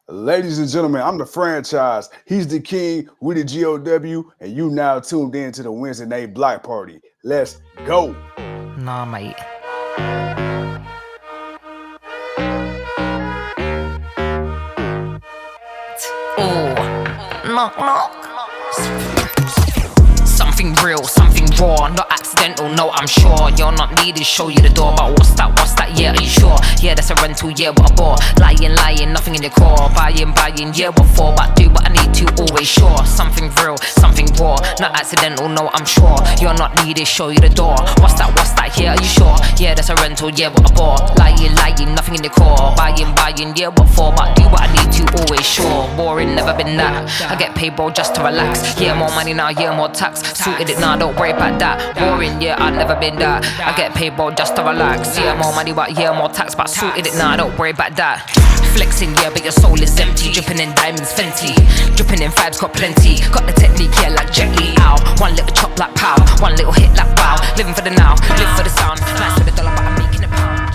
Ladies and gentlemen, I'm the franchise. He's the king, we the GOW, and you now tuned in to the Wednesday Night Block Party. Let's go. Nah, mate. Oh, knock knock. Something real, something raw, not accidental, no, I'm sure. You're not needed, show you the door, but what's that, yeah, are you sure? Yeah, that's a rental, yeah, what a bore. Lying, nothing in your core. Buying, yeah, what for? But do what I need to, always sure. Something real, something raw, not accidental, no, I'm sure. You're not needed, show you the door. What's that, yeah, are you sure? Yeah, that's a rental, yeah, what a bore. Lying, nothing in your core. Buying, yeah, what for? But do what I need to, always sure. Boring, never been that. I get paid, bro, just to relax. Yeah, more money now, yeah, more tax. Sorted it now, don't worry about that. Boring, yeah, I've never been that. I get paid, bro, just to relax. Yeah, more money, but yeah, more tax. But sorted it now, don't worry about that. Flexing, yeah, but your soul is empty. Dripping in diamonds, Fenty. Dripping in vibes, got plenty. Got the technique, yeah, like Jet Li. Ow. One little chop like pow. One little hit like wow. Living for the now, live for the sound. Nice for the dollar, but I'm making a pound.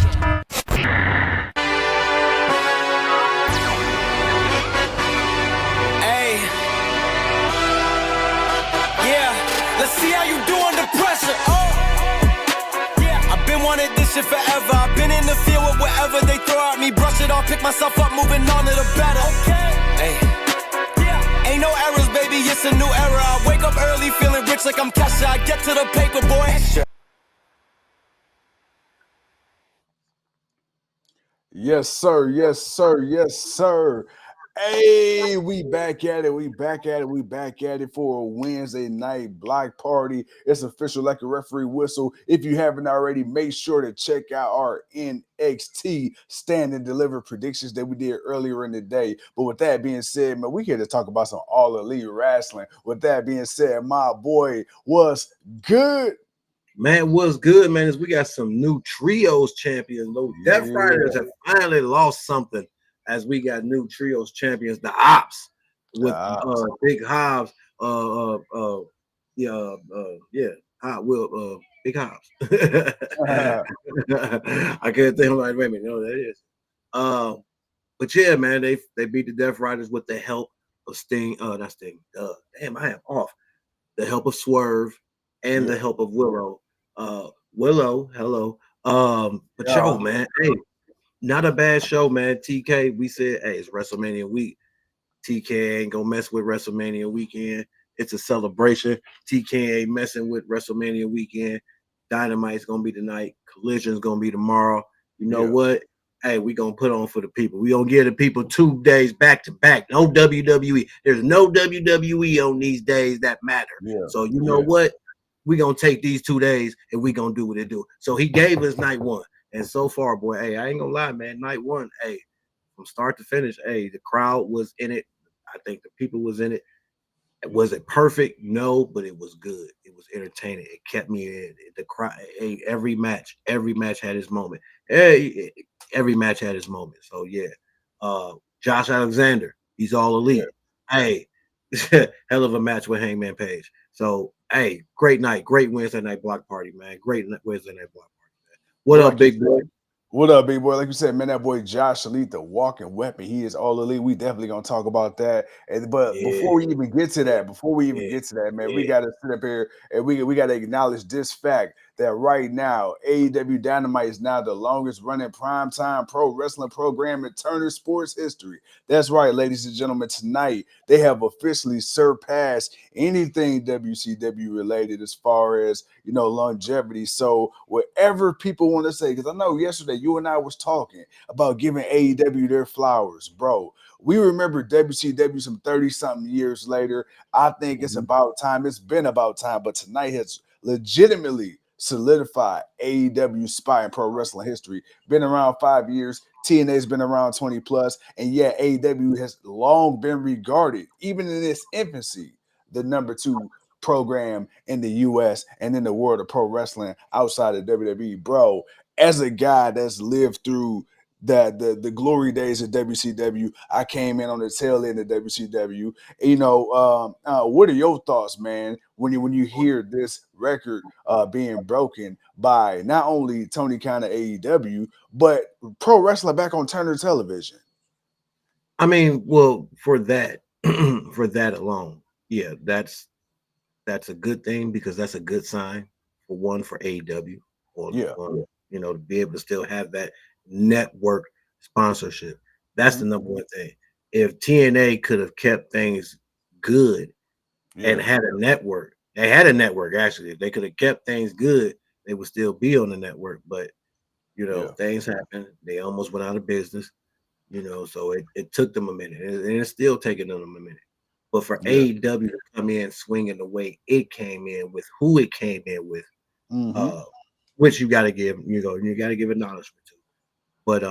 Let's see how you do under pressure. I've been wanting this shit forever. I've been in the field with whatever they throw at me. Brush it off, pick myself up, moving on to the better. Ain't no errors, baby, it's a new era. I wake up early, feeling rich like I'm Kesha. I get to the paper, boy. Yes, sir. Yes, sir. Yes, sir. Hey, we back at it. We back at it for a Wednesday night block party. It's official like a referee whistle. If you haven't already, make sure to check out our NXT stand and deliver predictions that we did earlier in the day. But with that being said, man, we here to talk about some all elite wrestling. With that being said, my boy, what's good? Man, what's good, man, is we got some new trios champions. Those Death Riders have finally lost something as we got new trios champions, the Opps with Big Hobbs, Big Hobbs. I can't think of like, wait a minute, no, that is. But yeah, man, they beat the Death Riders with the help of Sting. Not Sting. Damn, I am off. The help of Swerve and the help of Willow. Willow, hello. But yo, man, hey, not a bad show, man. TK, we said, hey, it's WrestleMania week. TK ain't gonna mess with WrestleMania weekend. It's a celebration. TK ain't messing with WrestleMania weekend. Dynamite's gonna be tonight. Collision's gonna be tomorrow. You know what? Hey, we gonna put on for the people. We gonna give the people 2 days back to back. No WWE. There's no WWE on these days that matter. So you know what? We gonna take these 2 days and we gonna do what it do. So he gave us night one. And so far, boy, hey, I ain't gonna lie, man. Night one, hey, from start to finish, hey, the crowd was in it. I think the people was in it. Was it perfect? No, but it was good. It was entertaining. It kept me in the crowd. Hey, every match had its moment. Hey, every match had its moment. So yeah, Josh Alexander, he's all elite. Hey, hell of a match with Hangman Page. So hey, great night, great Wednesday night block party, man. Great Wednesday night block party, man. What up, big boy? What up, big boy? Like you said, man, that boy Josh Elite, the walking weapon. He is all elite. We definitely gonna talk about that. But before we even get to that, man, we gotta sit up here and we gotta acknowledge this fact that right now, AEW Dynamite is now the longest running primetime pro wrestling program in Turner sports history. That's right, ladies and gentlemen. Tonight, they have officially surpassed anything WCW related as far as, you know, longevity. So whatever people want to say, because I know yesterday you and I was talking about giving AEW their flowers, bro. We remember WCW some 30-something years later. I think it's about time. It's been about time, but tonight has legitimately solidified AEW's spot in pro wrestling history. Been around 5 years. TNA's been around 20 plus. And yet AEW has long been regarded, even in its infancy, the number 2 program in the US and in the world of pro wrestling outside of WWE. Bro, as a guy that's lived through the glory days of WCW, I came in on the tail end of WCW. You know, what are your thoughts, man, when you hear this record being broken by not only Tony Khan of AEW, but pro wrestling back on Turner television? I mean, well, for that, for that alone, yeah, that's a good thing because that's a good sign for one for AEW or Yeah. to be able to still have that network sponsorship. That's the number one thing. If TNA could have kept things good and Yeah. had a network, they had a network actually. If they could have kept things good, they would still be on the network. But Yeah. things happened. They almost went out of business. So it took them a minute, and it's still taking them a minute. But for Yeah. AEW to come in swinging the way it came in with who it came in with, Mm-hmm. uh, which you got to give, you got to give acknowledgement to. But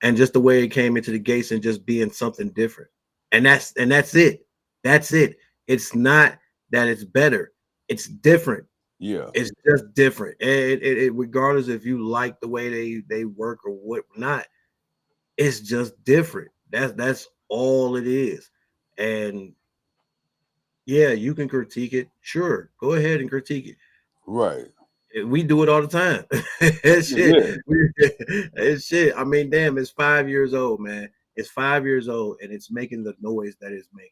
and just the way it came into the gates and just being something different, and that's it. That's it. It's not that it's better. It's different. Yeah. It's just different. Regardless if you like the way they work or what not, it's just different. That's all it is. And yeah, you can critique it. Sure, go ahead and critique it. Right. We do it all the time. It's shit. Yeah. It's shit. I mean, damn, it's 5 years old, man. It's 5 years old, and it's making the noise that it's making.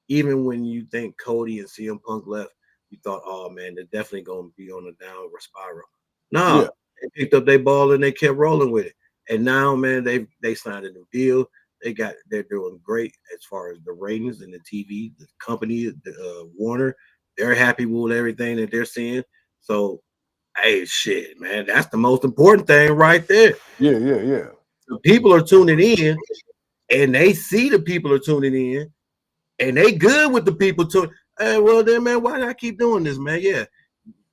Even when you think Cody and CM Punk left, you thought, oh man, they're definitely gonna be on a downward spiral. Yeah. No, they picked up their ball and they kept rolling with it. And now, man, they signed a new deal. They're doing great as far as the ratings and the TV, the company, the Warner. They're happy with everything that they're seeing. So, hey, shit, man, that's the most important thing right there. Yeah. Yeah. Yeah. The people are tuning in, and they see the people are tuning in, and they good with the people tuning. Hey, well, then, man, why not keep doing this, man? Yeah.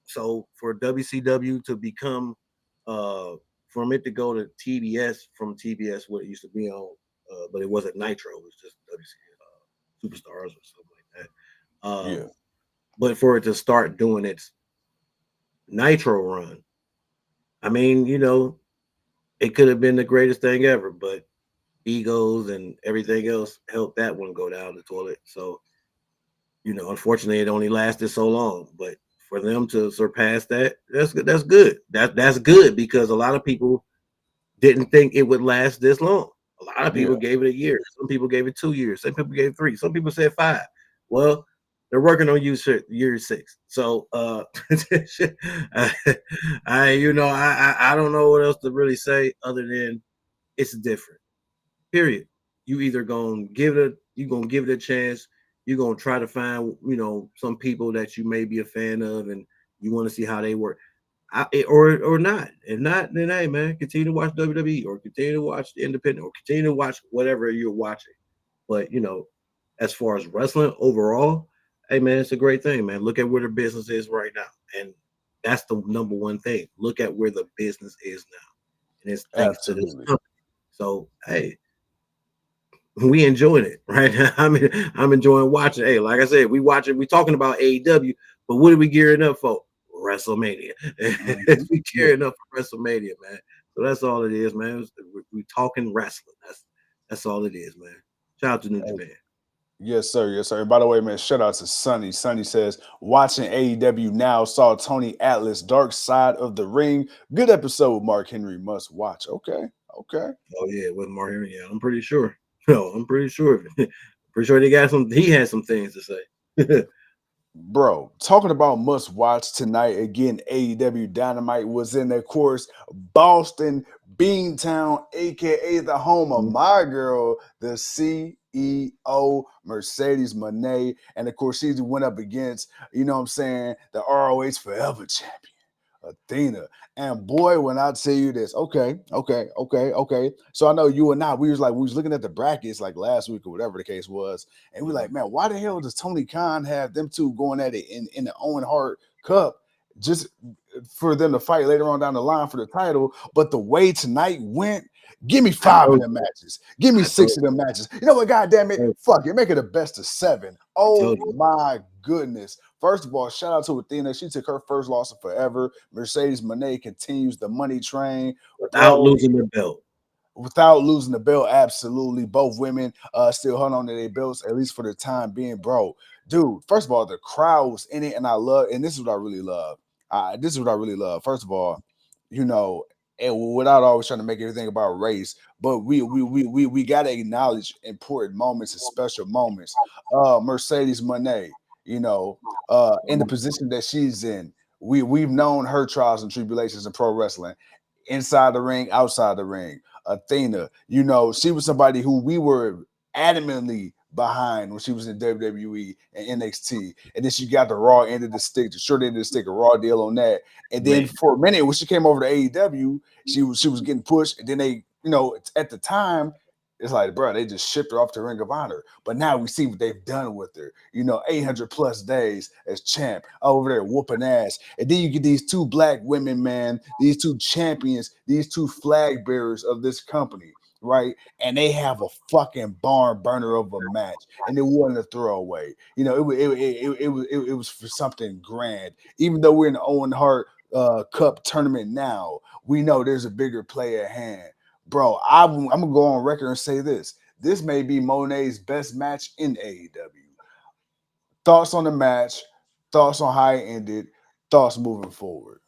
So for WCW to become, from it to go to TBS, from TBS, what it used to be on, but it wasn't Nitro, it was just WC Superstars or something like that. Yeah. But for it to start doing its Nitro run, I mean, it could have been the greatest thing ever, but egos and everything else helped that one go down the toilet. So, unfortunately, it only lasted so long. But for them to surpass that, that's good. That's good. That's good because a lot of people didn't think it would last this long. A lot of Yeah. people gave it a year. Some people gave it 2 years. Some people gave it 3. Some people said 5. Well, they're working on year 6. So, I don't know what else to really say other than it's different. Period. You gonna give it a chance. You're gonna try to find, some people that you may be a fan of and you want to see how they work. Or not. If not, then hey man, continue to watch WWE or continue to watch the independent or continue to watch whatever you're watching. But as far as wrestling overall, hey man, it's a great thing, man. Look at where the business is right now. And that's the number one thing. Look at where the business is now. And it's thanks to this Absolutely. company. So hey, we enjoying it right now. I'm enjoying watching. Hey, like I said, we talking about AEW, but what are we gearing up for? WrestleMania. Mhm. We Yeah. gearing up for WrestleMania, man. So that's all it is, man. We talking wrestling. That's all it is, man. Shout out to New Japan. Yes, sir. Yes, sir. And by the way, man, shout out to Sonny. Sonny says, watching AEW now, saw Tony Atlas, Dark Side of the Ring. Good episode, Mark Henry must watch. Okay. Okay. Oh yeah, with Mark Henry. Yeah, I'm pretty sure. No, I'm pretty sure. Pretty sure he had some things to say. Bro, talking about must watch tonight again. AEW Dynamite was in, of course, Boston, Beantown, aka the home of my girl, the CEO, Mercedes Moné. And of course, she went up against, you know what I'm saying, the ROH Forever champion, Athena. And boy, when I tell you this, okay. So I know you and I, we was looking at the brackets like last week or whatever the case was, and we're like, man, why the hell does Tony Khan have them two going at it in the Owen Hart Cup just for them to fight later on down the line for the title? But the way tonight went, give me I 5 of told them you. matches. Give me I 6 told of them matches. You know what? God damn it. you. Fuck it. Make it a best of 7. I Oh told you. my goodness. First of all, shout out to Athena. She took her first loss in forever. Mercedes Moné continues the money train. Without Bro, losing the belt. without losing the belt, absolutely. Both women still hung on to their belts, at least for the time being, bro. Dude, first of all, the crowd was in it, and I love, and this is what I really love. This is what I really love. First of all, you know, and without always trying to make everything about race, but we gotta acknowledge important moments and special moments. Mercedes Moné, you know, in the position that she's in, we've known her trials and tribulations in pro wrestling, inside the ring, outside the ring. Athena, you know, she was somebody who we were adamantly behind when she was in WWE and NXT, and then she got the raw end of the stick, the short end of the stick, a raw deal on that. And then for a minute, when she came over to AEW, she was getting pushed, and then they, you know, at the time, it's like, bro, they just shipped her off to Ring of Honor. But now we see what they've done with her. You know, 800 plus days as champ over there whooping ass. And then you get these two black women, man, these two champions, these two flag bearers of this company, right? And they have a fucking barn burner of a match, and it wasn't a throwaway. You know, it was for something grand. Even though we're in the Owen Hart Cup tournament now, we know there's a bigger play at hand. Bro, I'm gonna go on record and say this. This may be Moné's best match in AEW. Thoughts on the match, thoughts on how it ended, thoughts moving forward.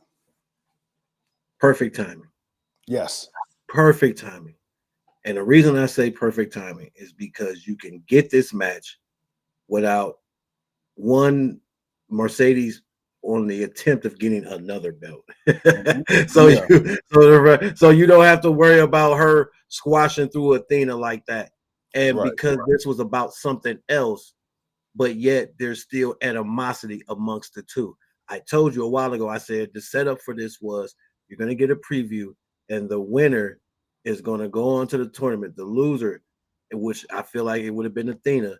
Perfect timing. Yes. Perfect timing. And the reason I say perfect timing is because you can get this match without one Mercedes on the attempt of getting another belt. So you don't have to worry about her squashing through Athena like that. And because this was about something else, but yet there's still animosity amongst the two. I told you a while ago, I said the setup for this was you're going to get a preview, and the winner is going to go on to the tournament. The loser, which I feel like it would have been Athena,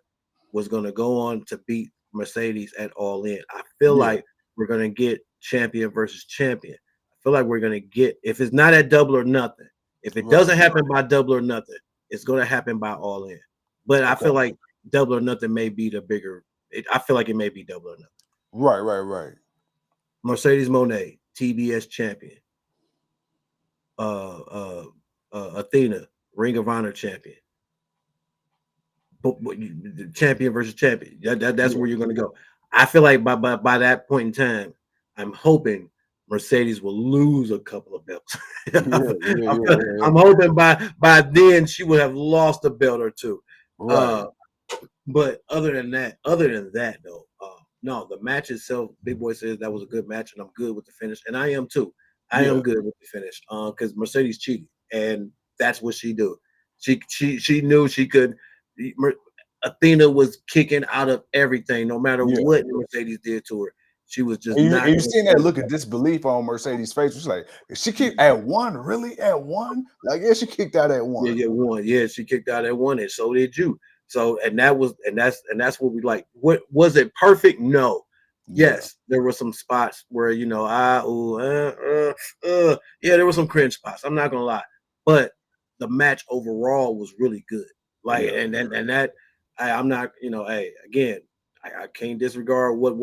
was going to go on to beat Mercedes at All In. I feel like we're going to get champion versus champion. I feel like we're going to get, if it's not at Double or Nothing, if it doesn't happen by Double or Nothing, it's going to happen by All In. But I feel like Double or Nothing may be the bigger. I feel like it may be Double or Nothing. Right. Mercedes Moné, TBS champion. Athena, Ring of Honor champion. But champion versus champion. That's where you're going to go. I feel like by that point in time, I'm hoping Mercedes will lose a couple of belts. I'm hoping by then she would have lost a belt or two. But other than that, though, no, the match itself, Big Boy says that was a good match, and I'm good with the finish, and I am too. I am good with the finish, because Mercedes cheated, and that's what she do. She knew she could. Athena was kicking out of everything, no matter what Mercedes did to her. She was just not. You seen that look of disbelief on Mercedes' face? She's like, she kicked at one, really at one? Like, yeah, she kicked out at one. Yeah, one. Yeah, she kicked out at one, and so did you. So, that's what we like. What was it perfect? No. Yes, there were some spots where there were some cringe spots. I'm not gonna lie, but the match overall was really good. Like, and that I'm not, again, I can't disregard what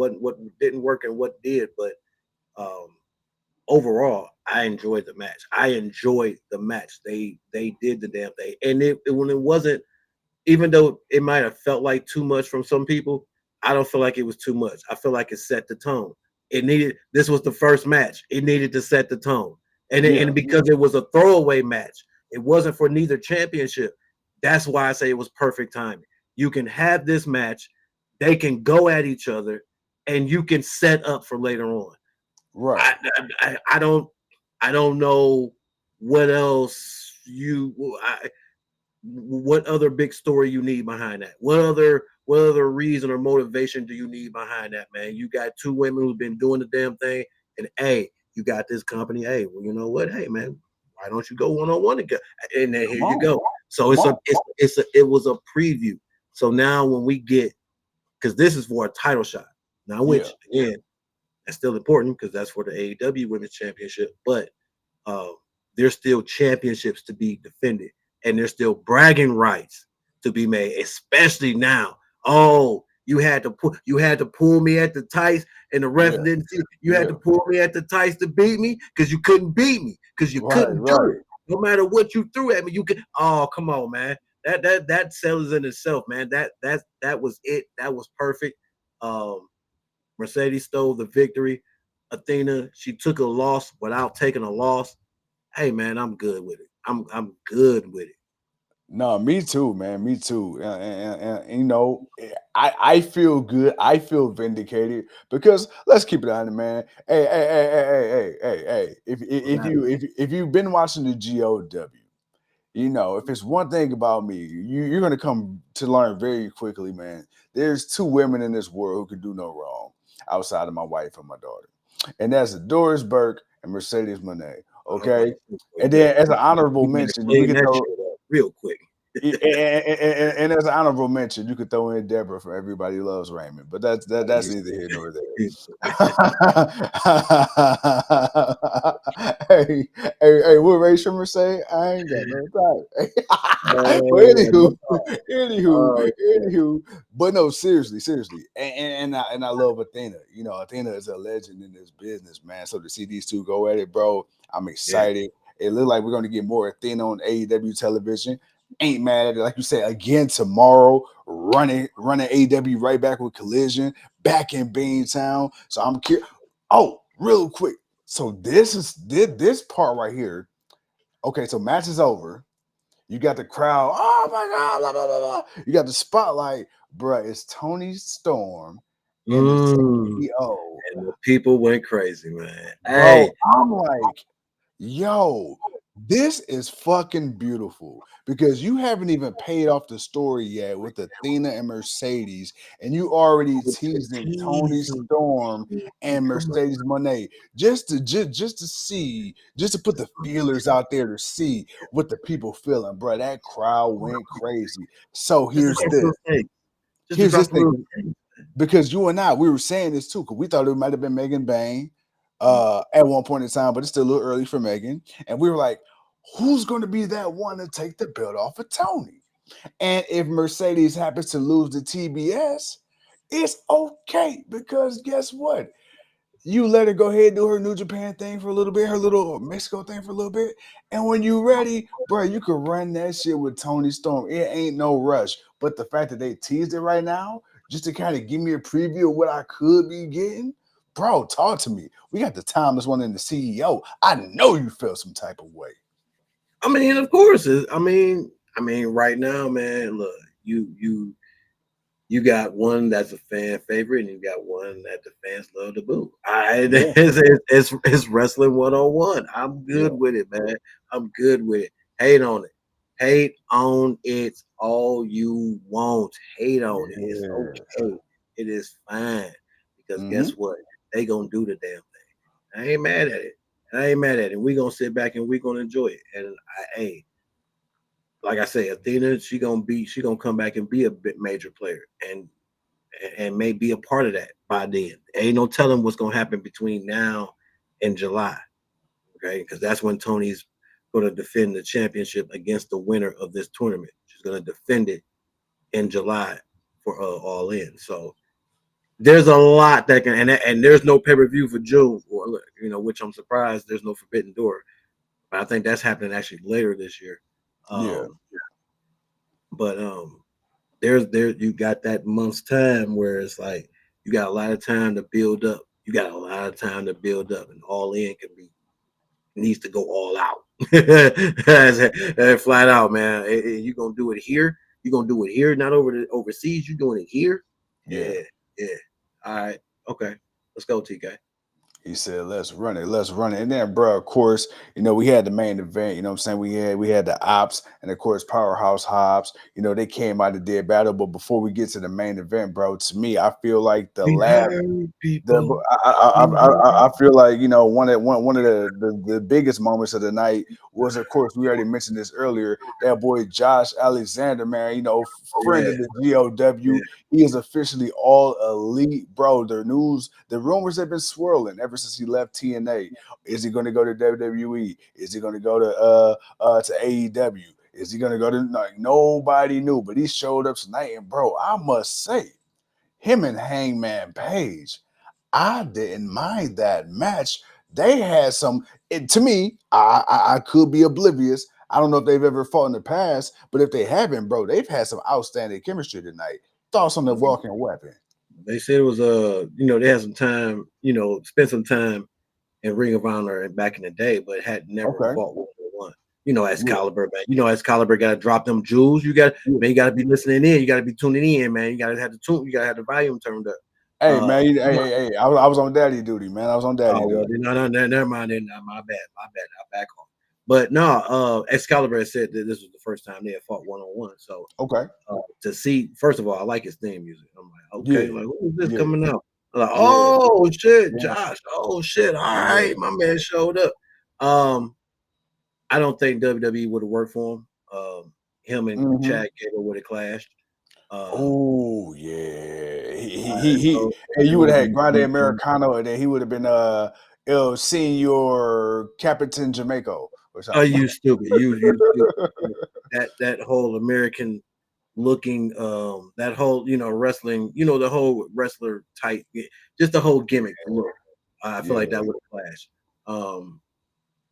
didn't work and what did, but overall, I enjoyed the match. They did the damn thing, and when it wasn't. Even though it might have felt like too much from some people, I don't feel like it was too much. I feel like it set the tone. This was the first match. It needed to set the tone. And because it was a throwaway match, it wasn't for neither championship. That's why I say it was perfect timing. You can have this match, they can go at each other, and you can set up for later on. Right. I don't know what else what other big story you need behind that? What other reason or motivation do you need behind that, man? You got two women who've been doing the damn thing, and you got this company. Well, you know what? Hey, man, why don't you go one-on-one again? And then here you go. So it was a preview. So now when we get, because this is for a title shot. Now, which again, that's still important because that's for the AEW Women's Championship, but there's still championships to be defended. And there's still bragging rights to be made, especially now. Oh, you had to pull me at the tights, and the ref didn't see. You had to pull me at the tights to beat me because you couldn't beat me because you couldn't do it. No matter what you threw at me, you could. Oh, come on, man. That sells in itself, man. That was it. That was perfect. Mercedes stole the victory. Athena, she took a loss without taking a loss. hey man, I'm good with it. I'm good with it. No, me too, man. Me too. And, you know, I feel good. I feel vindicated because let's keep it on it, man. Hey. If you've been watching the GOW, you know, if it's one thing about me, you're gonna come to learn very quickly, man. There's two women in this world who can do no wrong outside of my wife and my daughter, and that's Doris Burke and Mercedes Moné. I'm about Okay, to say, and yeah, then as an honorable you better mention, we clean can that throw. shit up real quick. And as an honorable mention, you could throw in Deborah from Everybody Loves Raymond, but that's neither here nor there. Hey, what Ray Shrimmer say? I ain't got no time. But anywho, anywho, Oh, anywho, but no, seriously, and I love Athena. You know, Athena is a legend in this business, man. So to see these two go at it, bro, I'm yeah. excited. It looks like we're going to get more Athena on AEW television. Ain't mad at it. Like you said, again tomorrow, running AEW right back with Collision, back in Beantown. So I'm curious. Oh, real quick. So this part right here. Okay, so match is over. You got the crowd. Oh my god! Blah, blah, blah, blah. You got the spotlight, bruh. It's Tony Storm and the Mm. CEO. And the people went crazy, man. Bro, Hey, I'm like, yo, this is fucking beautiful because you haven't even paid off the story yet with Athena and Mercedes, and you already with the teasing Tony teasing, Storm and come on. Mercedes Moné just to see, just to put the feelers out there to see what the people feeling, bro. That crowd went crazy. So Just to here's drop this. those things. Just to Here's this drop thing those things. because you and I we were saying this too because we thought it might have been Megan Bain Mm. at one point in time, but it's still a little early for Megan. And we were like, who's going to be that one to take the belt off of Tony? And if Mercedes happens to lose the TBS, it's okay because guess what? You let her go ahead and do her New Japan thing for a little bit, her little Mexico thing for a little bit. And when you ready, bro, you can run that shit with Tony Storm. It ain't no rush. But the fact that they teased it right now, just to kind of give me a preview of what I could be getting, bro, talk to me. We got the timeless one in the CEO. I know you feel some type of way. I mean, of course. I mean, right now, man. Look, you got one that's a fan favorite, and you got one that the fans love to boo. Yeah, It's wrestling 101. I'm good yeah, with it, man. I'm good with it. Hate on it. Hate on it all you want. Hate on it. It's yeah. okay. It is fine. Because guess Mm-hmm. what? They gonna do the damn thing. I ain't mad at it. I ain't mad at it. We gonna sit back and we gonna enjoy it. And hey, like I say, Athena, she gonna come back and be a bit major player and may be a part of that by then. Ain't no telling what's gonna happen between now and July. Okay, because that's when Tony's gonna defend the championship against the winner of this tournament. She's gonna defend it in July for All In. So there's a lot that can and there's no pay-per-view for June, or which I'm surprised there's no Forbidden Door. But I think that's happening actually later this year. Yeah, Um, but there you got that month's time where it's like you got a lot of time to build up. You got a lot of time to build up, and All In can be needs to go all out. Flat out, man. You gonna do it here? You gonna do it here? Not overseas? You doing it here? yeah. Yeah, yeah. All right, okay. Let's go, TK. He said, let's run it, let's run it. And then, bro, of course, we had the main event, you know what I'm saying? We had the Opps and of course Powerhouse Hobbs. They came out of dead battle. But before we get to the main event, bro, to me, I feel like the We last heard the people. I feel like one of the biggest moments of the night was, of course, we already mentioned this earlier, that boy Josh Alexander, man, Oh friend yeah, of the GOW. yeah. He is officially all elite, bro. The rumors have been swirling ever since he left TNA. Is he going to go to WWE? Is he going to go to AEW? Is he going to go to, like, nobody knew, but he showed up tonight, and bro, I must say, him and Hangman Page, I didn't mind that match. They had to me, I could be oblivious. I don't know if they've ever fought in the past, but if they haven't, bro, they've had some outstanding chemistry tonight. Thoughts on the walking weapon? They said it was they had some time, spent some time in Ring of Honor back in the day, but had never fought 1-on-1. You know, Excalibur, man. You know, Excalibur got to drop them jewels. You got, man, you got to be listening in. You got to be tuning in, man. You got to have the tune. You got to have the volume turned up. Hey, man. Hey. I was on daddy duty, man. I was on daddy duty. Well, no, never mind. Then my bad. I'll back off. But no, Excalibur said that this was the first time they had fought 1-on-1. So to see, first of all, I like his theme music. I'm like, okay, like who is this coming out? I'm like, oh shit, Josh. Oh shit. All right, my man showed up. I don't think WWE would have worked for him. Him and Chad Gable would have clashed. Oh yeah, and you would have had Grande Americano, and then he would have been El Senor Capitan Jamaico or something. Oh, you stupid! You stupid. that whole American looking, that whole wrestling, the whole wrestler type, just the whole gimmick look. I feel like that would have clashed.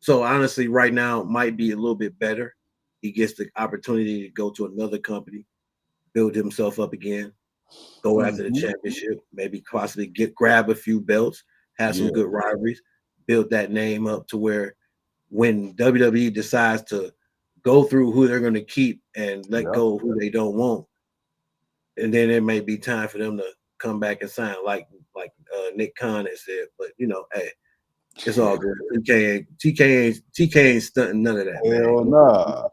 So honestly, right now might be a little bit better. He gets the opportunity to go to another company, build himself up again, go after the championship, maybe possibly grab a few belts, have some good rivalries, build that name up to where when WWE decides to go through who they're going to keep and let go of who they don't want, and then it may be time for them to come back and sign like Nick Khan has said. But hey, it's all good. TK ain't stunting none of that. Hell nah.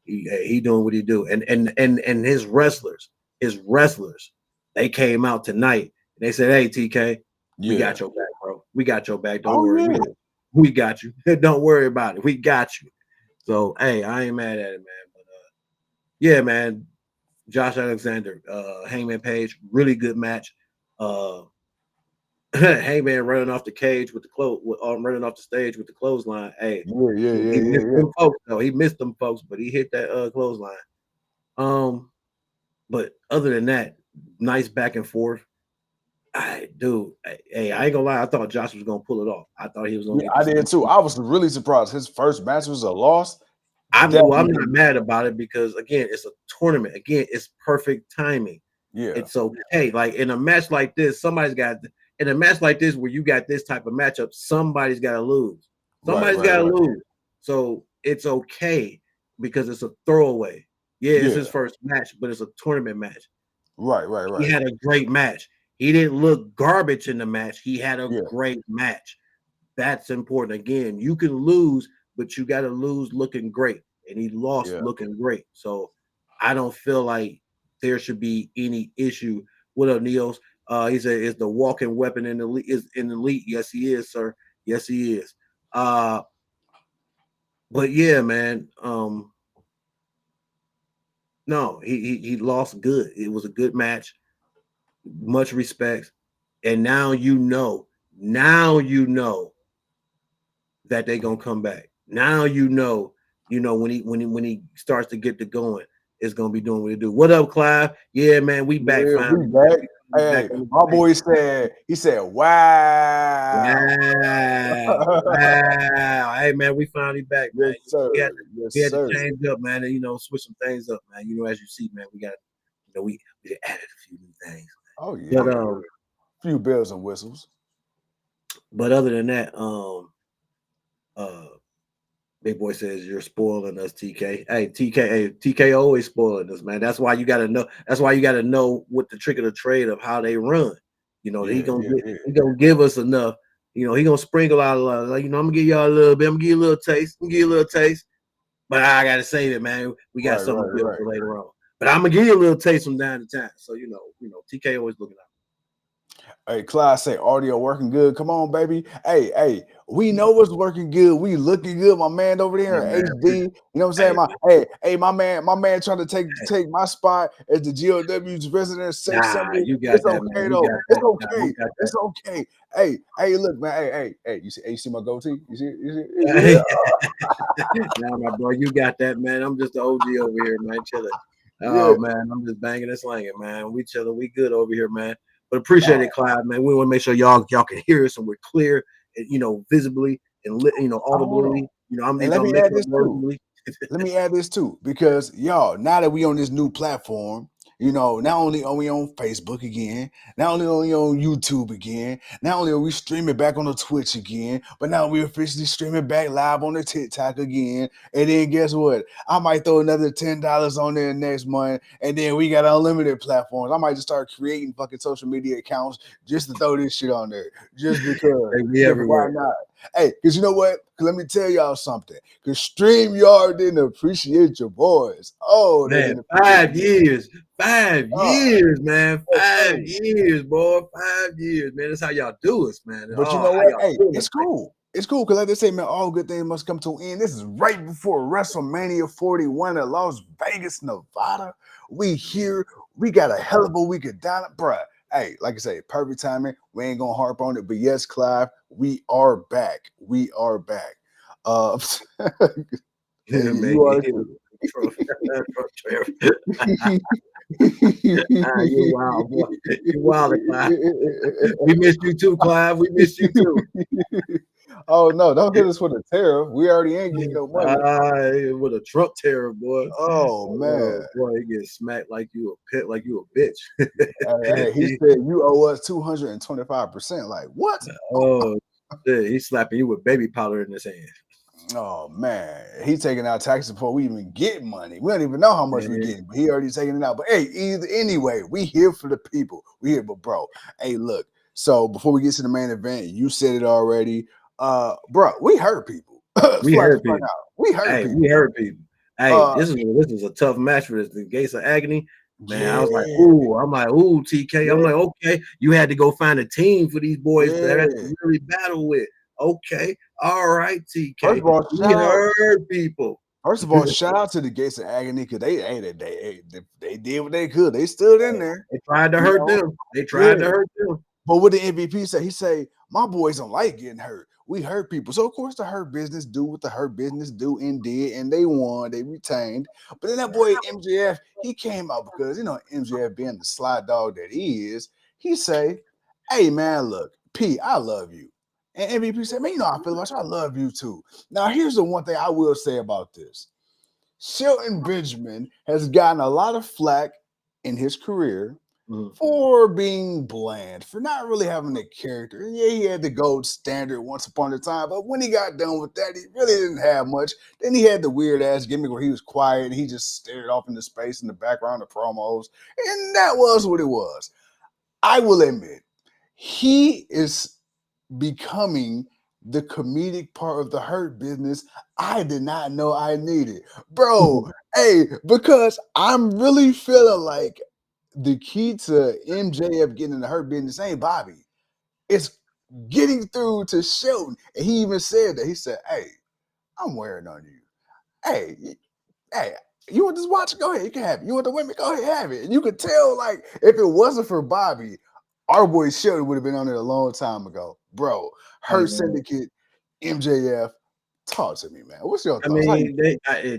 He doing what he do, and his wrestlers, they came out tonight and they said, "Hey, TK, we got your back, bro. We got your back. Don't worry, we got you. Don't worry about it. We got you." So, hey, I ain't mad at it, man. But yeah, man, Josh Alexander, Hangman Page, really good match. Hangman running off the cage with the running off the stage with the clothesline. Hey, he missed them folks, though. He missed them folks, but he hit that clothesline. But other than that, nice back and forth. I ain't gonna lie. I thought Josh was gonna pull it off. I thought he was gonna. I did too. I was really surprised. His first match was a loss. I'm not mad about it because again, it's a tournament. Again, it's perfect timing. Yeah, it's okay. Like in a match like this, in a match like this where you got this type of matchup, somebody's got to lose. Somebody's got to lose. So it's okay because it's a throwaway. Yeah, it's his first match, but it's a tournament match. Right. He had a great match. He didn't look garbage in the match. He had a great match. That's important. Again, you can lose, but you got to lose looking great. And he lost looking great. So I don't feel like there should be any issue. What up, Neos? He said, "Is the walking weapon in the elite?" Yes, he is, sir. Yes, he is. But yeah, man. No, he lost good. It was a good match. Much respect. And now you know that they're gonna come back. Now when he starts to get to going, it's gonna be doing what it do. What up, Clive? Yeah, man, we back. We back. Hey, my boy said, wow. Hey, man, we finally back, man. Yes, sir. We had to change up, man, and switch some things up, man. As you see, man, we got we added a few new things. Oh yeah, but, few bells and whistles. But other than that, Big Boy says you're spoiling us, TK. Hey, TK always spoiling us, man. That's why you gotta know. That's why you gotta know what the trick of the trade of how they run. He gonna give us enough. He gonna sprinkle out a lot. Like, I'm gonna give y'all a little bit. I'm gonna give you a little taste. But I gotta save it, man. We got something to build for later on. But I'm gonna give you a little taste from time to time. So TK always looking out. Hey, Clyde say audio working good. Come on, baby. Hey, we know it's working good. We looking good, my man over there. HD. You know what I'm saying? My man trying to take my spot as the GOW's resident sex symbol. It's okay though. It's okay. It's okay. Hey, look, man. Hey, you see my goatee? You see? Nah, my boy, you got that, man. I'm just the OG over here, man. Chilling. Oh man, I'm just banging and slanging, man. We chilling. We good over here, man. But appreciate it, Clyde, man. We want to make sure y'all can hear us and we're clear, and, visibly and audibly. Let me add this too, because y'all, now that we on this new platform, You know, not only are we on Facebook again, not only are we on YouTube again, not only are we streaming back on the Twitch again, but now we're officially streaming back live on the TikTok again. And then guess what? I might throw another $10 on there next month, and then we got unlimited platforms. I might just start creating fucking social media accounts just to throw this shit on there, just because. Why not? Hey, because you know what? Let me tell y'all something. Because StreamYard didn't appreciate your boys. Oh, they Man, didn't. 5 years. 5 years, man. Hey. 5 years, boy. 5 years, man. That's how y'all do us, man. But you know what? Hey, it's cool. It's cool because, like they say, man, all good things must come to an end. This is right before WrestleMania 41 at Las Vegas, Nevada. We here. We got a hell of a week of Dynamite, bruh. Hey, like I say, perfect timing. We ain't gonna harp on it, but yes, Clive, we are back. We are back. Yeah, man. You are too. You wild, boy. You wild, Clive. We missed you too, Clive. We missed you too. Oh no, don't hit us with a tariff. We already ain't getting no money. With a Trump tariff, boy. Oh man, boy, he gets smacked like you a bitch. Hey, he said you owe us 225%. Like what? Oh, shit, he's slapping you with baby powder in his hand. Oh man, he taking out taxes before we even get money. We don't even know how much we're getting, but he already taking it out. But hey, anyway, we here for the people. We here, but bro, hey, look. So before we get to the main event, you said it already. Bro, we hurt people. We hurt people. We hurt people. We hurt people. Hey, this is a tough match for the Gates of Agony. Man, I was like, ooh, TK. I'm like, okay, you had to go find a team for these boys to really battle with. Okay, all right, TK. First of all, we hurt people. First of all, shout out to the Gates of Agony because they did what they could. They stood in there. They tried to hurt them. They tried to hurt them. But what the MVP say? He say, my boys don't like getting hurt. We hurt people. So, of course, the hurt business do what the hurt business do and did, and they won. They retained. But then that boy MJF, he came out because, you know, MJF being the sly dog that he is, he say, hey, man, look, P, I love you. And MVP said, man, you know how I feel about you. I love you too. Now, here's the one thing I will say about this. Shelton Benjamin has gotten a lot of flack in his career for being bland, for not really having a character. Yeah, he had the gold standard once upon a time, but when he got done with that, he really didn't have much. Then he had the weird-ass gimmick where he was quiet and he just stared off into space in the background of promos, and that was what it was. I will admit, he is becoming the comedic part of the Hurt business I did not know I needed. Bro, hey, because I'm really feeling like the key to MJF getting in the Hurt business ain't Bobby. It's getting through to Shelton. And he even said that. He said, hey, I'm wearing on you. Hey, you want this watch? Go ahead, you can have it. You want the women? Go ahead, have it. And you could tell, like, if it wasn't for Bobby, our boy Shelton would have been on it a long time ago. Bro, Hurt Syndicate, MJF, talk to me, man. What's your thoughts? I mean,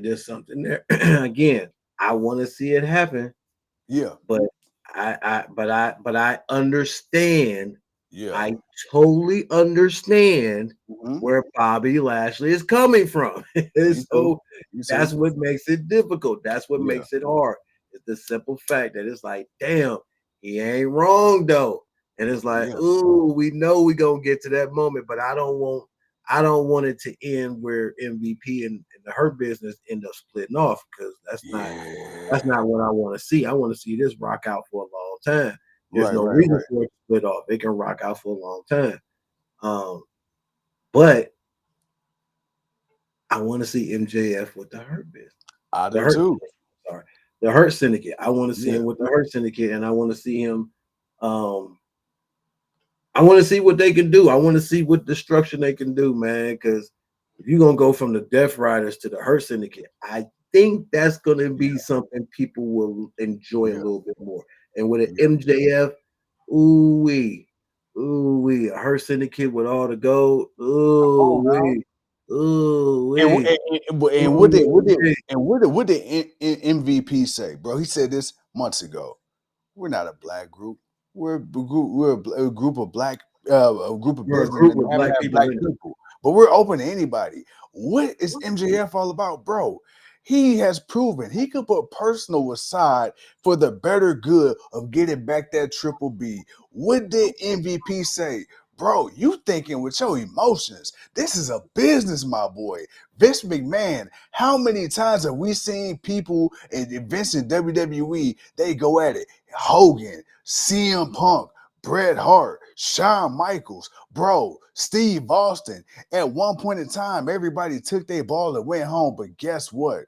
there's something there. Again, I want to see it happen. Yeah, but I understand. Yeah, I totally understand where Bobby Lashley is coming from. So that's what makes it difficult. That's what makes it hard. It's the simple fact that it's like, damn, he ain't wrong though. And it's like, ooh, we know we're gonna get to that moment, but I don't want it to end where MVP and the Hurt business end up splitting off, because that's not what I want to see. I want to see this rock out for a long time. There's no reason for it to split off. It can rock out for a long time. But I want to see MJF with the Hurt business. I do too. Sorry, the Hurt Syndicate. I want to see him with the Hurt Syndicate, and I want to see him. I want to see what they can do. I want to see what destruction they can do, man. Because if you're gonna go from the Death Riders to the Hurt Syndicate, I think that's gonna be something people will enjoy a little bit more. And with an MJF, ooh-wee, a Hurt Syndicate with all the gold, ooh-wee. And what did MVP say, bro? He said this months ago. We're not a black group. We're a group of black black people, but we're open to anybody. What is MJF all about, bro? He has proven he could put personal aside for the better good of getting back that triple B. What did MVP say? Bro, you thinking with your emotions. This is a business, my boy. Vince McMahon, how many times have we seen people in Vince and WWE, they go at it? Hogan, CM Punk, Bret Hart, Shawn Michaels, bro, Steve Austin. At one point in time, everybody took their ball and went home. But guess what?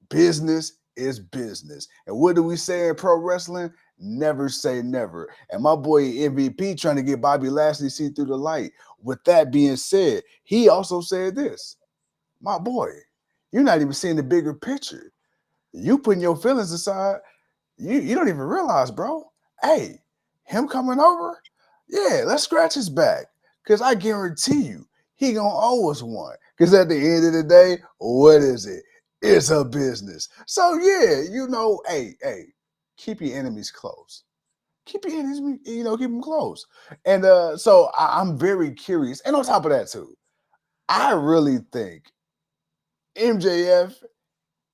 Business is business. And what do we say in pro wrestling? Never say never. And my boy MVP trying to get Bobby Lashley see through the light. With that being said, he also said this. My boy, you're not even seeing the bigger picture. You putting your feelings aside, you don't even realize, bro. Hey, him coming over, yeah, let's scratch his back. Cause I guarantee you, he gonna owe us one. Cause at the end of the day, what is it? It's a business. So yeah, hey, keep your enemies close. Keep your enemies, keep them close. And so I'm very curious. And on top of that, too, I really think MJF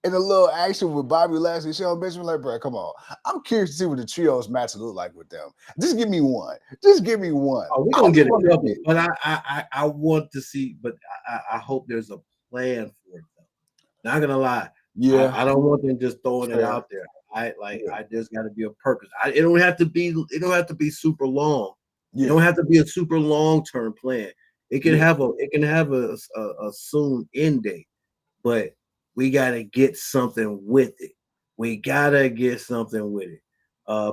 and a little action with Bobby Lashley and Shawn Benjamin, like, bro, come on. I'm curious to see what the trios match look like with them. Just give me one. Just give me one. Oh, we're gonna get a couple, but I want to see, but I hope there's a plan for it. Though. Not gonna lie, yeah, I don't want them just throwing it out there. I just got to be a purpose. It don't have to be super long. Yeah. It don't have to be a super long term plan. It can have a soon end date, but we gotta get something with it. We gotta get something with it.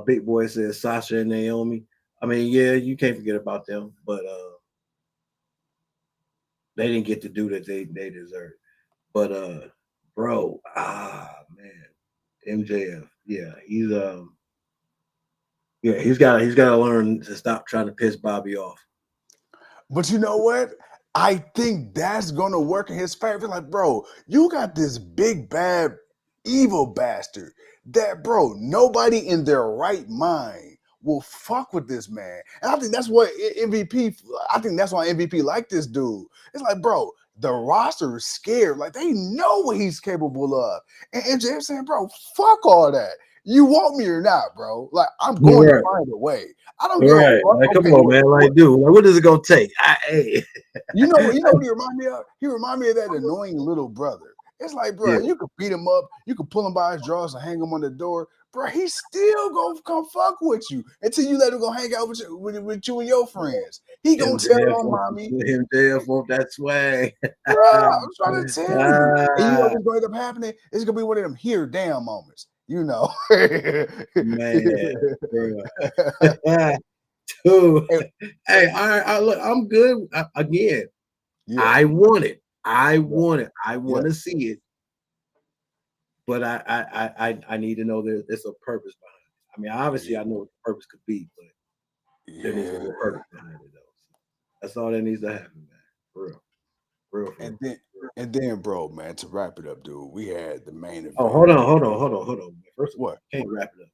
Big Boy says Sasha and Naomi. I mean, yeah, you can't forget about them, but they didn't get to do that they deserve. But bro, man, MJF, yeah, he's gotta learn to stop trying to piss Bobby off. But you know what? I think that's gonna work in his favor. Like, bro, you got this big bad evil bastard that, bro, nobody in their right mind will fuck with this man. And I think that's what MVP. I think that's why MVP like this dude. It's like, bro, the roster is scared. Like, they know what he's capable of. And MJF saying, bro, fuck all that. You want me or not, bro? Like, I'm going to find a way. I don't give a fuck. Like, come on, man. Like, dude, what is it gonna take? Hey. You know what he remind me of? He remind me of that annoying little brother. It's like, bro, you can beat him up, you can pull him by his drawers and hang him on the door, bro. He's still gonna come fuck with you until you let him go hang out with you and your friends. He gonna tell on mommy. MJF want that swag. Bro, I'm trying to tell you. And you know what's going to end up happening? It's gonna be one of them here damn moments. You know, man. Dude. Hey, look, I'm good. Again, I want it. I want to see it. But I need to know that there's a purpose behind it. I mean, obviously, I know what the purpose could be, but there needs to be a purpose behind it, though. That's all that needs to happen, man. For real. And then, bro, man, to wrap it up, dude, we had the main event. Oh, hold on. First of all, can't wrap it up.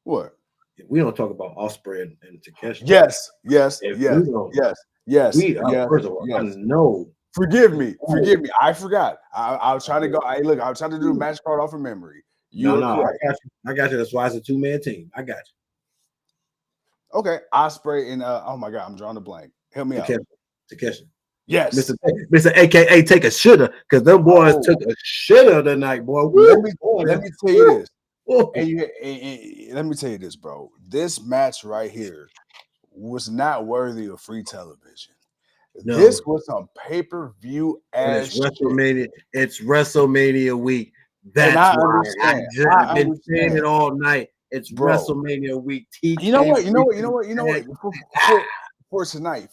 What? If we don't talk about Ospreay and Takeshita. Yes. First of all, I know. Forgive me. I forgot. I was trying to go. I was trying to do a match card off of memory. I got you. That's why it's a 2-man team. I got you. Okay, Ospreay and oh my god, I'm drawing a blank. Help me out. Takeshita. Yes, Mr. AKA take a shitter because them boys took a shitter tonight, boy. Let me tell you this. And let me tell you this, bro. This match right here was not worthy of free television. No. This was some pay-per-view ass WrestleMania. It's WrestleMania week. That's why I've been saying it all night. It's WrestleMania week. You know what? For tonight.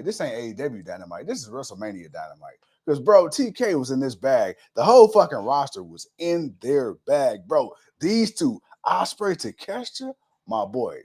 This ain't AEW Dynamite. This is WrestleMania Dynamite. Because, bro, TK was in this bag. The whole fucking roster was in their bag, bro. These two, Ospreay, Takeshita, my boy.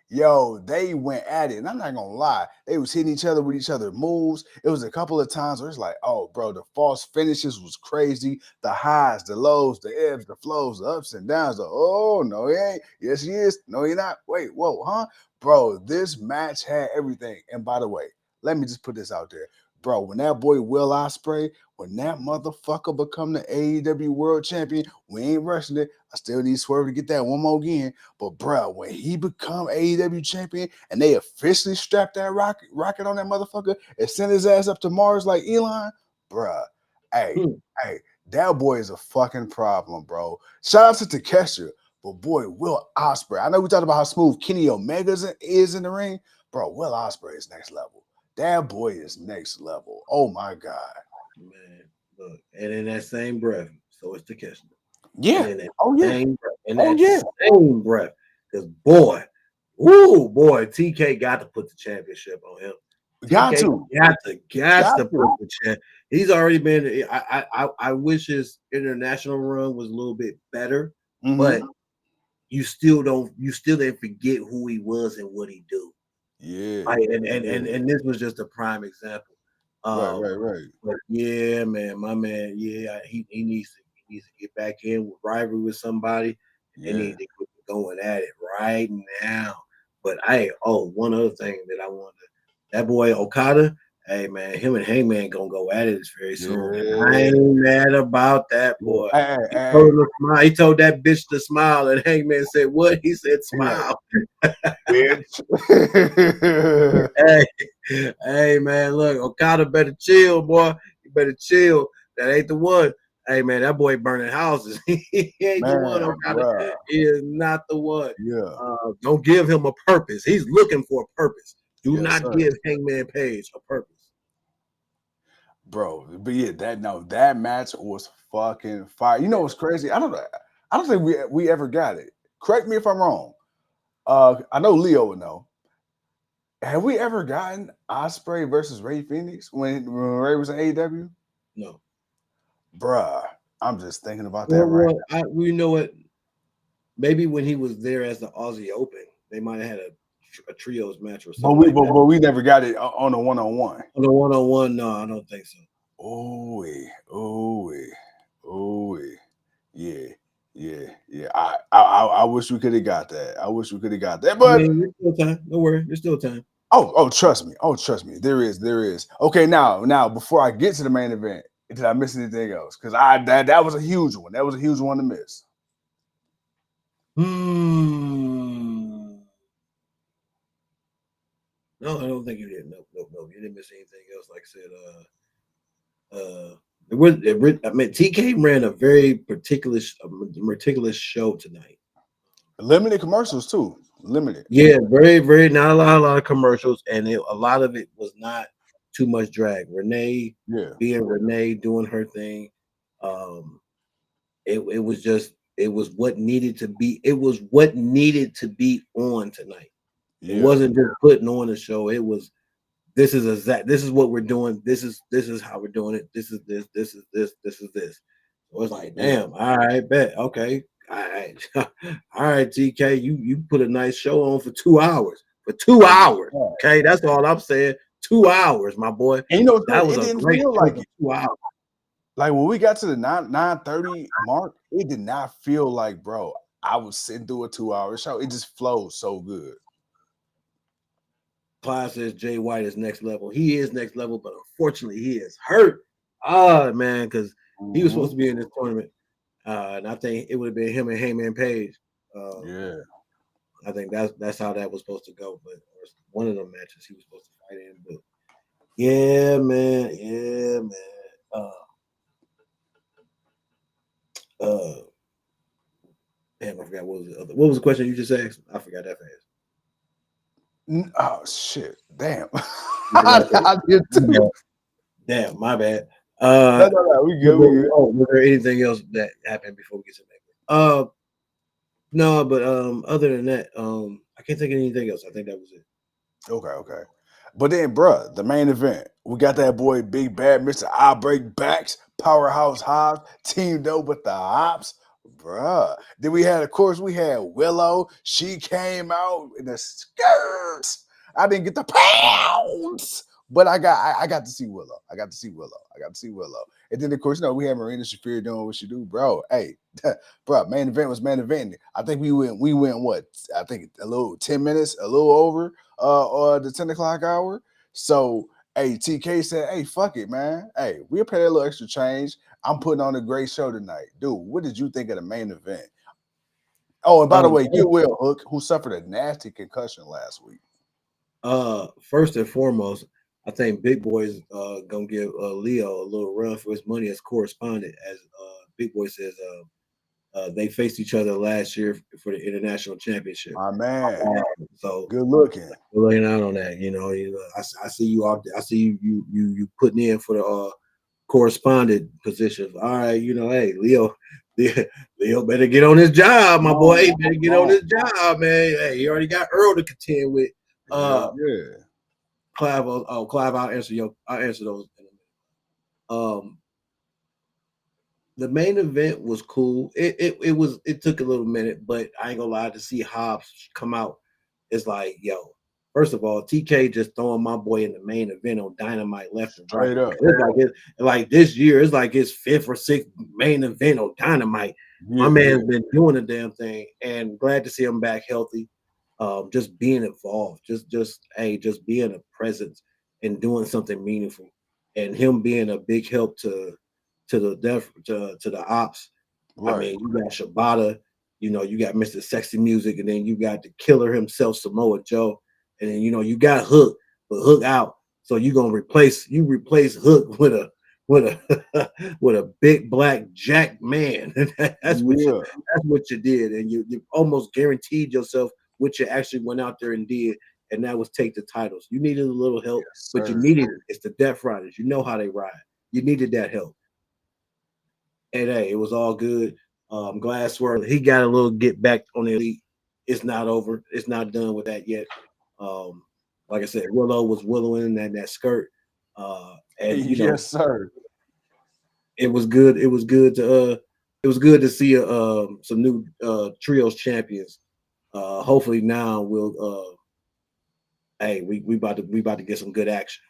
Yo, they went at it. And I'm not going to lie. They was hitting each other with each other moves. It was a couple of times where it's like, oh, bro, the false finishes was crazy. The highs, the lows, the ebbs, the flows, the ups and downs. Oh, no, he ain't. Yes, he is. No, he not. Wait, whoa, huh? Bro, this match had everything. And by the way, let me just put this out there. bro, when that boy Will Ospreay, when that motherfucker become the AEW World Champion, we ain't rushing it. I still need Swerve to get that one more again. But bro, when he become AEW Champion and they officially strap that rocket on that motherfucker and send his ass up to Mars like Elon, bro, hey, that boy is a fucking problem, bro. Shout out to Takeshita, but boy, Will Ospreay. I know we talked about how smooth Kenny Omega is in the ring, bro. Will Ospreay is next level. That boy is next level. Oh my god, man. Look, and in that same breath, so it's Takeshita. yeah. Same breath, because boy, TK got to put the championship on him. Got to put the champ. He's already been. I wish his international run was a little bit better, but you still didn't forget who he was and what he do. Yeah, and this was just a prime example. Right. But yeah, man, my man, yeah, he needs to get back in with rivalry with somebody. They need to quit going at it right now. But one other thing that I wanted, that boy Okada, hey man, him and Hangman gonna go at it very soon. And I ain't mad about that, boy. He told that bitch to smile, and Hangman said, "What?" He said, "Smile." Bitch. hey man, look, Okada better chill, boy. You better chill. That ain't the one. Hey man, that boy burning houses. He ain't the one, Okada. Bruh. He is not the one. Yeah. Don't give him a purpose. He's looking for a purpose. Do not give Hangman Page a purpose. Bro, but yeah, that match was fucking fire. You know what's crazy? I don't think we ever got it. Correct me if I'm wrong. I know Leo would know. Have we ever gotten Ospreay versus Ray Phoenix when Ray was in AEW? No. Bruh, I'm just thinking about that right now. You know what? Maybe when he was there as the Aussie Open, they might have had a trios match or something. But we never got it on a one-on-one. On a one-on-one, no, I don't think so. Yeah. I wish we could have got that. But there's still time. Don't worry, there's still time. Oh, trust me. There is. Okay, now before I get to the main event, did I miss anything else? Because that was a huge one. That was a huge one to miss. No, I don't think you did. No. You didn't miss anything else. Like I said, TK ran a very meticulous show tonight. Limited commercials too. Limited. Yeah, very, very not a lot of commercials, and a lot of it was not too much drag. Renee, being Renee, doing her thing. It was what needed to be. It was what needed to be on tonight. It wasn't just putting on a show. It was this is what we're doing. This is how we're doing it. This is this. So it's like, damn, all right, bet. Okay. All right. All right, TK. You put a nice show on for 2 hours. For 2 hours. Okay, that's all I'm saying. 2 hours, my boy. And you know that was a great show like 2 hours. Like when we got to the 9:30 mark, it did not feel like, bro, I was sitting through a 2-hour show. It just flowed so good. Clyde says Jay White is next level. He is next level, but unfortunately he is hurt. Oh man, because he was supposed to be in this tournament. And I think it would have been him and Hangman Page. I think that's how that was supposed to go. But one of them matches he was supposed to fight in. But yeah, man. Damn, I forgot what was the question you just asked? I forgot that fast. Oh shit! Damn, I did too. Damn, my bad. No, we good. Was there anything else that happened before we get to that? No, but other than that, I can't think of anything else. I think that was it. Okay. But then, bruh, the main event, we got that boy Big Bad Mr. I Break Backs, Powerhouse Hobbs, teamed up with the Opps. Bruh. Then we had Willow. She came out in the skirts. I didn't get the pounds, but I got to see Willow. And then, of course, we had Marina Shafir doing what she do, bro. Hey, bro, main event was main event. I think we went what? I think a little 10 minutes, a little over the 10 o'clock hour. So, Hey, TK said, "Hey, fuck it, man. Hey, we'll pay that little extra change. I'm putting on a great show tonight, dude. What did you think of the main event? Oh, and by the way, get well, Hook, who suffered a nasty concussion last week. First and foremost, I think Big Boy's gonna give Leo a little run for his money as correspondent, as Big Boy says. They faced each other last year for the international championship. My man, so good looking. Looking out on that, I see you out there. I see you putting in for the correspondent position. All right, hey, Leo better get on his job, my boy. He better get on his job, man. Hey, he already got Earl to contend with. Yeah. Clive, I'll answer those in a minute. The main event was cool. It took a little minute, but I ain't gonna lie, to see Hobbs come out, it's like, yo, first of all, TK just throwing my boy in the main event on Dynamite left and right. Straight up. It's like this year, it's like his 5th or 6th main event on Dynamite. My man's been doing the damn thing, and glad to see him back healthy. Just being involved, just being a presence and doing something meaningful, and him being a big help to the Opps. Right. I mean, you got Shibata, you got Mr. Sexy Music, and then you got the killer himself, Samoa Joe, and then you got Hook, but Hook out, so you gonna replace Hook with a with a big black jack man. That's what you did, and you almost guaranteed yourself what you actually went out there and did, and that was take the titles. You needed a little help, but you needed it. It's the Death Riders. You know how they ride. You needed that help. And hey, it was all good. Glassworth, he got a little get back on the Elite. It's not over. It's not done with that yet. Like I said, Willow was willowing that skirt. And yes, sir. It was good. It was good to see some new trios champions. Hopefully now we'll we about to get some good action.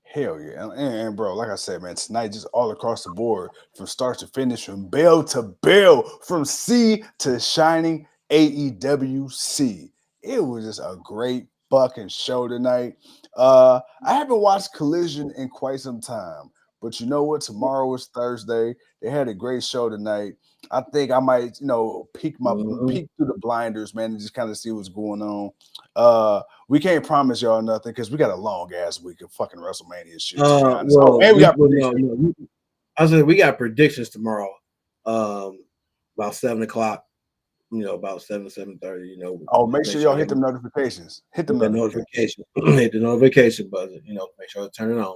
Hell yeah. And bro, like I said, man, tonight just all across the board, from start to finish, from bell to bell, from sea to shining AEWC. It was just a great fucking show tonight. I haven't watched Collision in quite some time, but you know what? Tomorrow is Thursday. They had a great show tonight. I think I might, peek through the blinders, man, and just kind of see what's going on. We can't promise y'all nothing because we got a long ass week of fucking WrestleMania shit. I said we got predictions tomorrow. About 7:00. About 7:30. Make sure y'all hit them notifications. Hit the notification. Hit the notification button. Make sure to turn it on.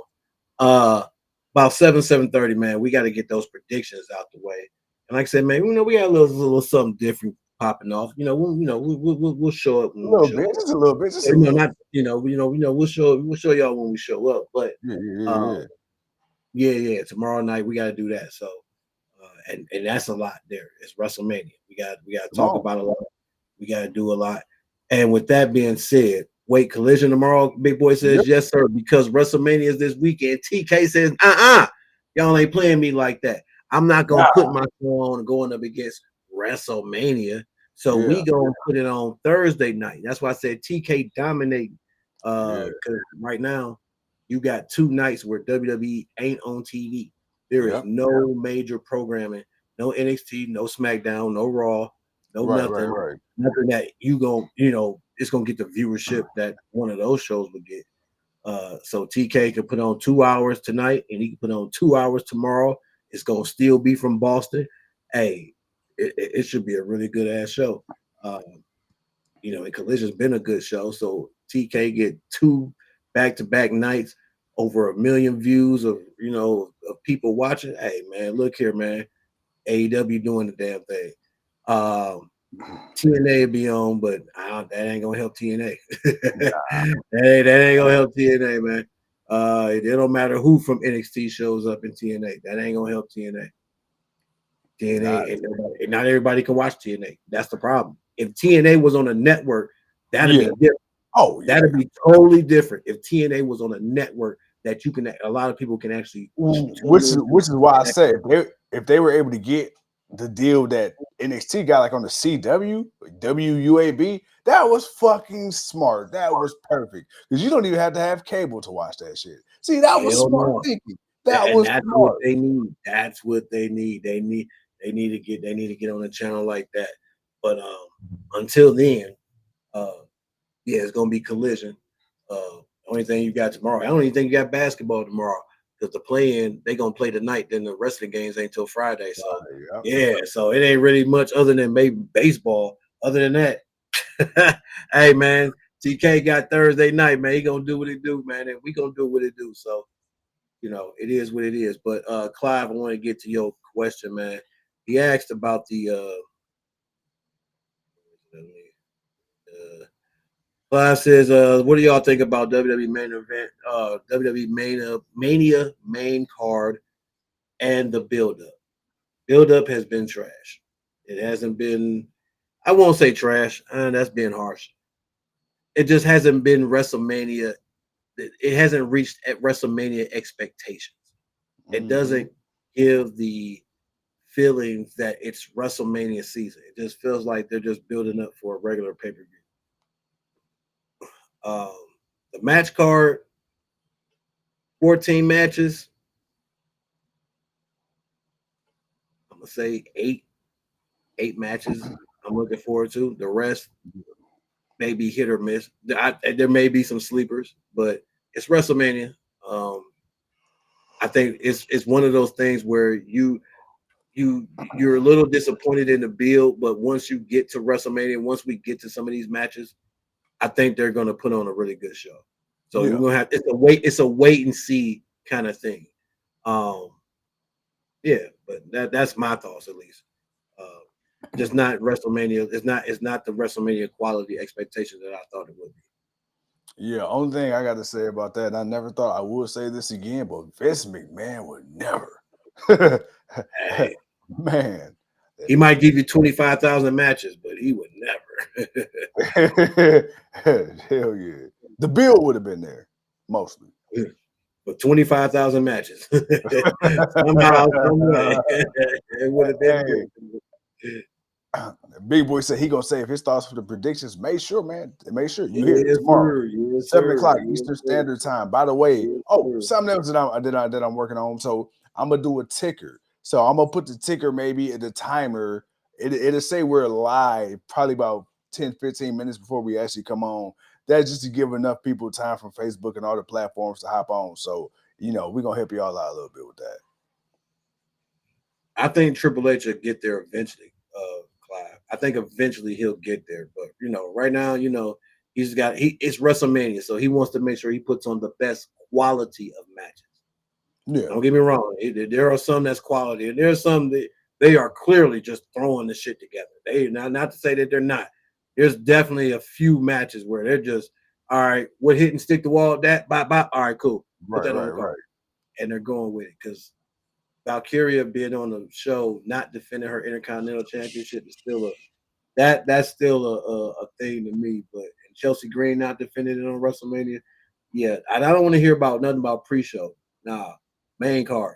About 7:30, man. We got to get those predictions out the way. And like I said, man, we got a little something different popping off. We'll show up. Just a little bit. We'll show y'all when we show up. But tomorrow night we got to do that. So, and that's a lot. There, it's WrestleMania. We got to talk about a lot. We got to do a lot. And with that being said, wait, Collision tomorrow. Big Boy says yes, sir, because WrestleMania is this weekend. TK says, y'all ain't playing me like that. I'm not gonna put my show on going up against WrestleMania. So we gonna put it on Thursday night. That's why I said TK dominating. Because right now you got 2 nights where WWE ain't on TV. There is no major programming, no NXT, no SmackDown, no Raw, no nothing. Nothing that it's gonna get the viewership that one of those shows would get. So TK can put on 2 hours tonight, and he can put on 2 hours tomorrow. It's gonna still be from Boston. Hey, it should be a really good ass show. And Collision's been a good show. So TK get 2 back-to-back nights, over 1 million views of people watching. Hey man, look here, man. AEW doing the damn thing. TNA will be on, but that ain't gonna help TNA. That ain't gonna help TNA, man. It don't matter who from NXT shows up in TNA. That ain't gonna help TNA. And not everybody can watch TNA. That's the problem. If TNA was on a network, that'd be different. That'd be totally different. If TNA was on a network that a lot of people can actually watch. Which is why I say if they were able to get the deal that NXT got, like on the CW, WUAB, That was fucking smart. That was perfect. Because you don't even have to have cable to watch that shit. See, that was smart thinking. That was that's smart. what they need. That's what they need. They need to get on a channel like that. But until then, yeah, it's gonna be Collision. Only thing you got tomorrow. I don't even think you got basketball tomorrow because the play-in they gonna play tonight. Then the rest of the games ain't till Friday. So yeah, so it ain't really much other than maybe baseball. Other than that, hey man, TK got Thursday night, man. He gonna do what he do, man, and we gonna do what it do. So you know, it is what it is. But Clive, I want to get to your question, man. He asked about the Clive says, what do y'all think about WWE main event, WWE Mania main card and the build-up? Build-up has been trash. It hasn't been, I won't say trash, that's being harsh. It just hasn't been WrestleMania. It hasn't reached at WrestleMania expectations. It doesn't give the feelings that it's WrestleMania season. It just feels like they're just building up for a regular pay-per-view. The match card, 14 matches. I'm gonna say eight matches. I'm looking forward to. The rest may be hit or miss. There may be some sleepers, but it's WrestleMania. I think it's one of those things where you're a little disappointed in the build, but once you get to WrestleMania, once we get to some of these matches, I think they're going to put on a really good show. So you're gonna have it's a wait and see kind of thing. Yeah, but that's my thoughts at least. Just not WrestleMania. It's not the WrestleMania quality expectation that I thought it would be. Yeah, only thing I got to say about that, and I never thought I would say this again, but Vince McMahon would never. Hey, man, he might give you 25,000 matches, but he would never. Hell yeah, the bill would have been there mostly. But 25,000 matches somehow, some way, it would have been. Hey. Big Boy said he gonna save his thoughts for the predictions. Make sure, man. Make sure you hear it tomorrow, 7:00 Eastern Standard Time. By the way, something else that I'm working on. So I'm gonna do a ticker. So I'm gonna put the ticker maybe at the timer. It'll say we're live probably about 10-15 minutes before we actually come on. That's just to give enough people time from Facebook and all the platforms to hop on. So you know we're gonna help you all out a little bit with that. I think Triple H will get there eventually. Clive. I think eventually he'll get there, but you know, right now, you know, it's WrestleMania, so he wants to make sure he puts on the best quality of matches. Yeah, don't get me wrong. There are some that's quality, and there are some that they are clearly just throwing the shit together. They not to say that they're not. There's definitely a few matches where they're just all right. What hit and stick the wall? That bye. All right, cool. Put that on the card, and they're going with it because Valkyria being on the show, not defending her Intercontinental Championship is still that's still a thing to me. But Chelsea Green not defending it on WrestleMania, yeah, I don't want to hear about nothing about pre-show. Nah, main card.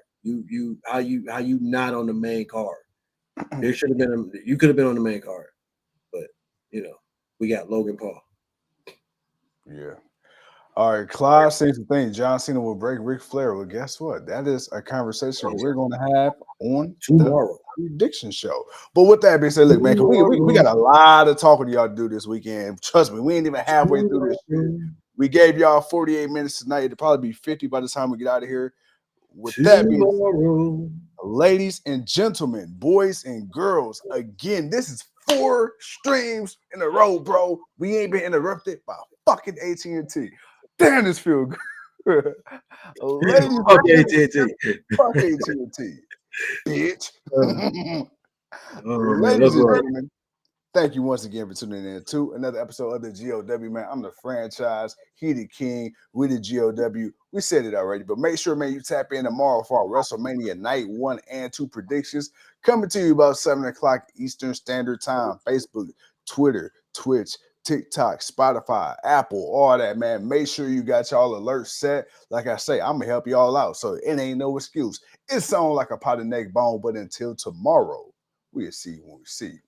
How you not on the main card? There should have been you could have been on the main card, but you know we got Logan Paul. Yeah. All right, Clyde says the thing. John Cena will break Ric Flair. Well, guess what? That is a conversation we're going to have on tomorrow the prediction show. But with that being said, look, man, we got a lot of talking to y'all to do this weekend. Trust me, we ain't even halfway through this shit. We gave y'all 48 minutes tonight. It'll probably be 50 by the time we get out of here. With that being said, ladies and gentlemen, boys and girls, again, this is 4 streams in a row, bro. We ain't been interrupted by fucking AT&T. Damn, this feel good. Ladies fuck AT&T. Fuck AT&T, bitch. Ladies and gentlemen, thank you once again for tuning in to another episode of the GOW, man. I'm the franchise. He the king. We the GOW. We said it already, but make sure, man, you tap in tomorrow for our WrestleMania Night 1 and 2 predictions. Coming to you about 7:00 Eastern Standard Time. Facebook, Twitter, Twitch, TikTok, Spotify, Apple, all that, man. Make sure you got y'all alerts set. Like I say, I'm going to help y'all out, so it ain't no excuse. It sounds like a pot of neck bone, but until tomorrow, we'll see you when we see you.